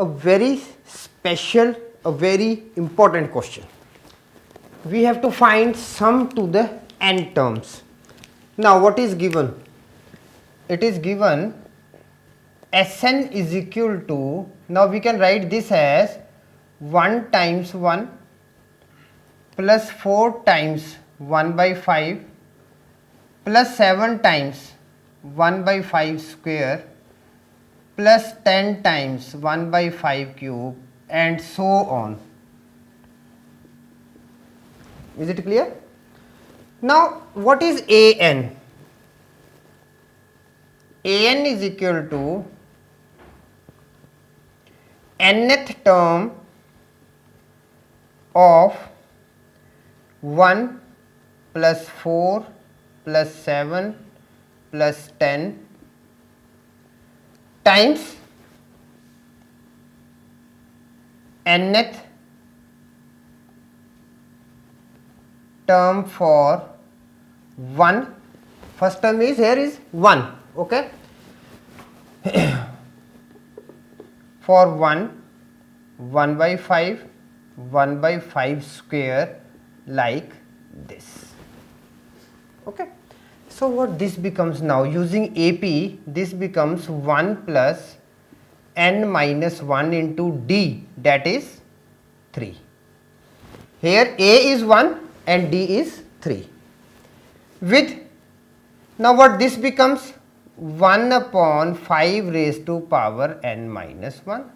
a very special, a very important question. We have to find sum to the n terms. Now what is given? It is given Sn is equal to, now we can write this as 1 times 1 plus 4 times 1 by 5 plus 7 times 1 by 5 square plus 10 times 1 by 5 cube and so on. Is it clear? Now what is An? An is equal to nth term of 1 plus 4 plus 7 plus 10 times nth term for 1. First term is here is 1, okay. For 1 by 5, 1 by 5 square like this, okay. So what this becomes now, using AP, this becomes 1 plus n minus 1 into d, that is 3. Here A is 1 and D is 3. With, now what this becomes, 1 upon 5 raised to power n minus 1,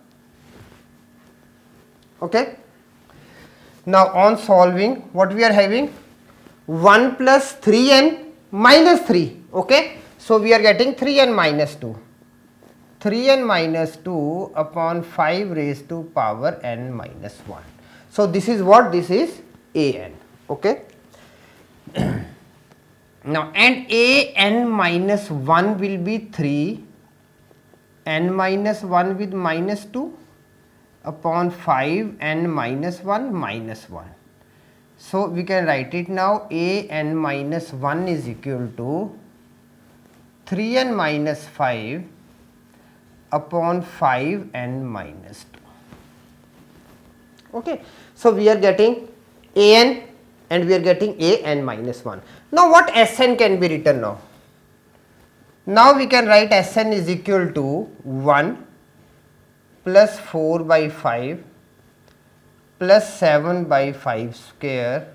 okay. Now on solving, what we are having, 1 plus 3n minus 3, okay. So we are getting 3n minus 2, 3n minus 2 upon 5 raised to power n minus 1. So this is what, this is An, okay. Now and An minus 1 will be 3, n minus 1 with minus 2 upon 5 n minus 1 minus 1. So we can write it now, An minus 1 is equal to 3n minus 5 upon 5 n minus 2, okay. So we are getting An and we are getting An minus 1. Now what Sn can be written now? Now we can write Sn is equal to 1 plus 4 by 5 plus 7 by 5 square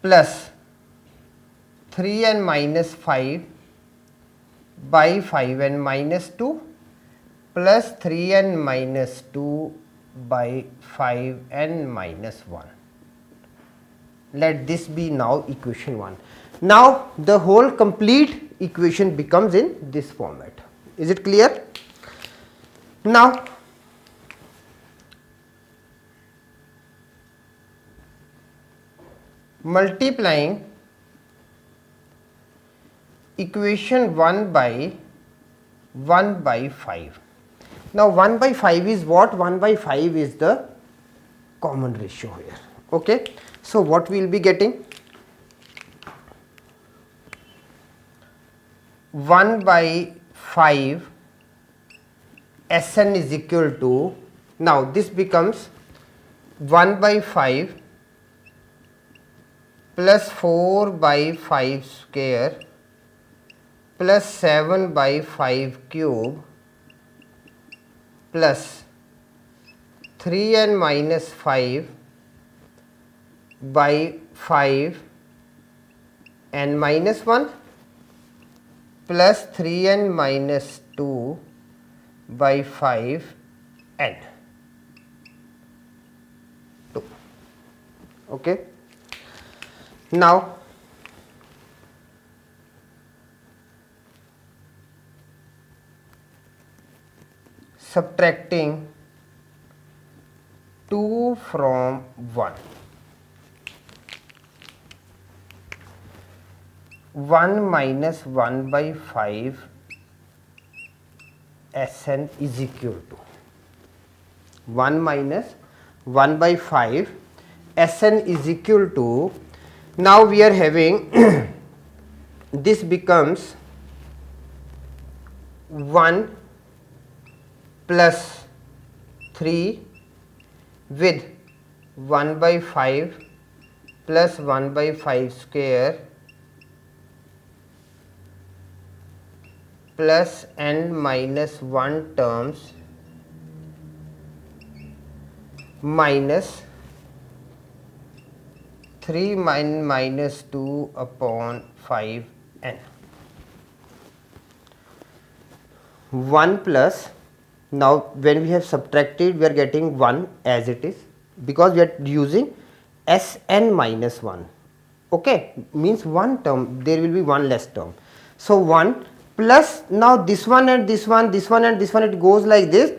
plus 3n minus 5 by 5n minus 2 plus 3n minus 2 by 5n minus 1. Let this be now equation 1. Now the whole complete equation becomes in this format. Is it clear? Now multiplying equation 1 by 5. Now 1 by 5 is what? 1 by 5 is the common ratio here, okay. So what we will be getting? 1 by 5 Sn is equal to, now this becomes 1 by 5 plus 4 by 5 square plus 7 by 5 cube plus 3n minus 5 by 5 n minus 1 plus 3n minus 2 by 5 n 2, okay. Now subtracting 2 from 1, 1 minus 1 by 5 Sn is equal to 1 minus 1 by 5 Sn is equal to, now we are having this becomes 1 plus 3 with 1 by 5 plus 1 by 5 square plus n minus 1 terms minus 3 minus 2 upon 5n. 1 plus, now when we have subtracted we are getting 1 as it is because we are using Sn minus 1, okay, means one term, there will be one less term. So 1 plus, now this one and this one, this one and this one, it goes like this,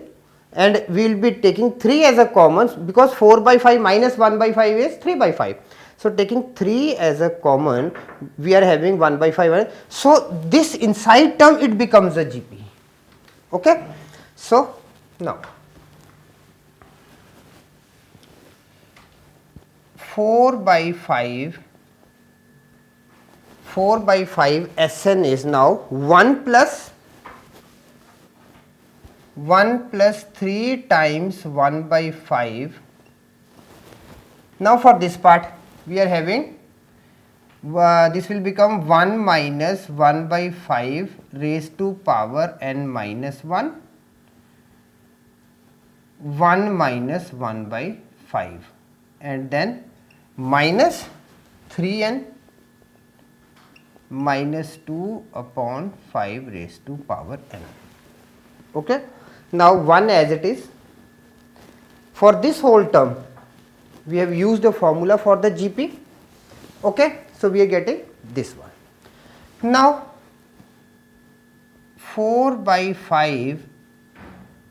and we will be taking 3 as a common because 4 by 5 minus 1 by 5 is 3 by 5. So taking 3 as a common, we are having 1 by 5. So this inside term, it becomes a GP. Okay. So now 4 by 5 Sn is now 1 plus 3 times 1 by 5. Now for this part we are having this will become 1 minus 1 by 5 raised to power n minus 1, 1 minus 1 by 5, and then minus 3n minus 2 upon 5 raised to power n. Okay. Now 1 as it is. For this whole term we have used a formula for the GP. Okay. So we are getting this one. Now 4 by 5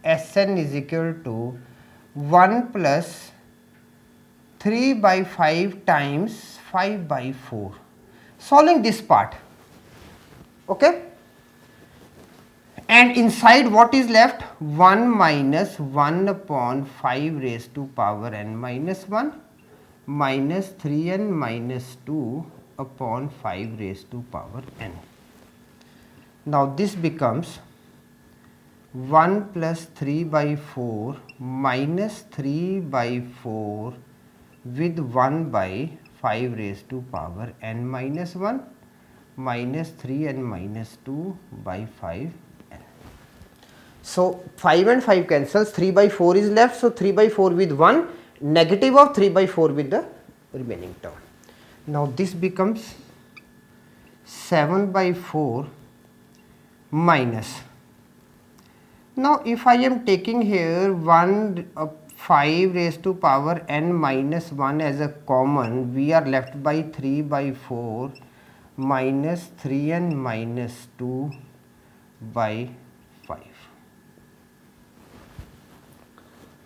Sn is equal to 1 plus 3 by 5 times 5 by 4. Solving this part. Okay. And inside what is left? 1 minus 1 upon 5 raised to power n minus 1 minus 3n minus 2 upon 5 raised to power n. Now this becomes 1 plus 3 by 4 minus 3 by 4 with 1 by 5 raised to power n minus 1 minus 3n minus 2 by 5n. So 5 and 5 cancels, 3 by 4 is left. So 3 by 4 with 1, negative of 3 by 4 with the remaining term. Now this becomes 7 by 4 minus. Now if I am taking here 5 raised to power n minus 1 as a common, we are left by 3 by 4 minus 3n minus 2 by 5.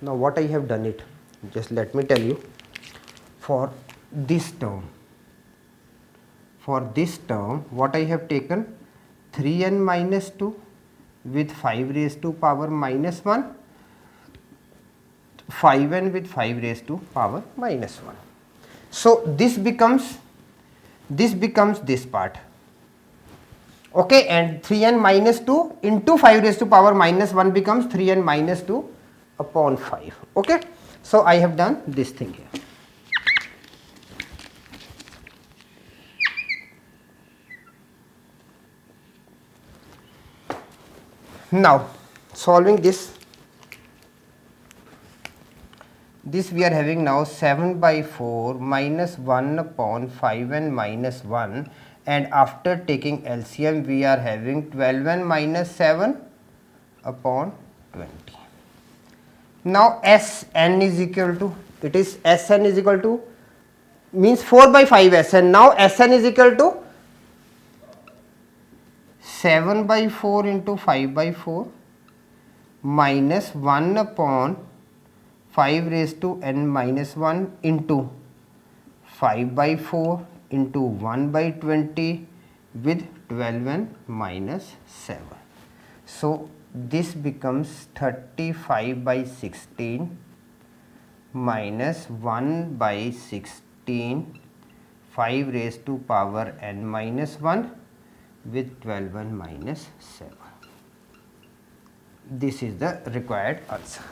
Now what I have done it, just let me tell you, for this term what I have taken 3n minus 2 with 5 raised to power minus 1, 5n with 5 raised to power minus 1. So this becomes this part. Okay, and 3n minus 2 into 5 raised to power minus 1 becomes 3n minus 2 upon 5. Okay, so I have done this thing here. Now solving this we are having now 7 by 4 minus 1 upon 5n minus 1, and after taking LCM we are having 12n minus 7 upon 20. Now Sn is equal to, it is Sn is equal to, means 4 by 5 Sn. Now Sn is equal to 7 by 4 into 5 by 4 minus 1 upon 5 raised to n minus 1 into 5 by 4 into 1 by 20 with 12n minus 7. So this becomes 35 by 16 minus 1 by 16 5 raised to power n minus 1 with 12n minus 7. This is the required answer.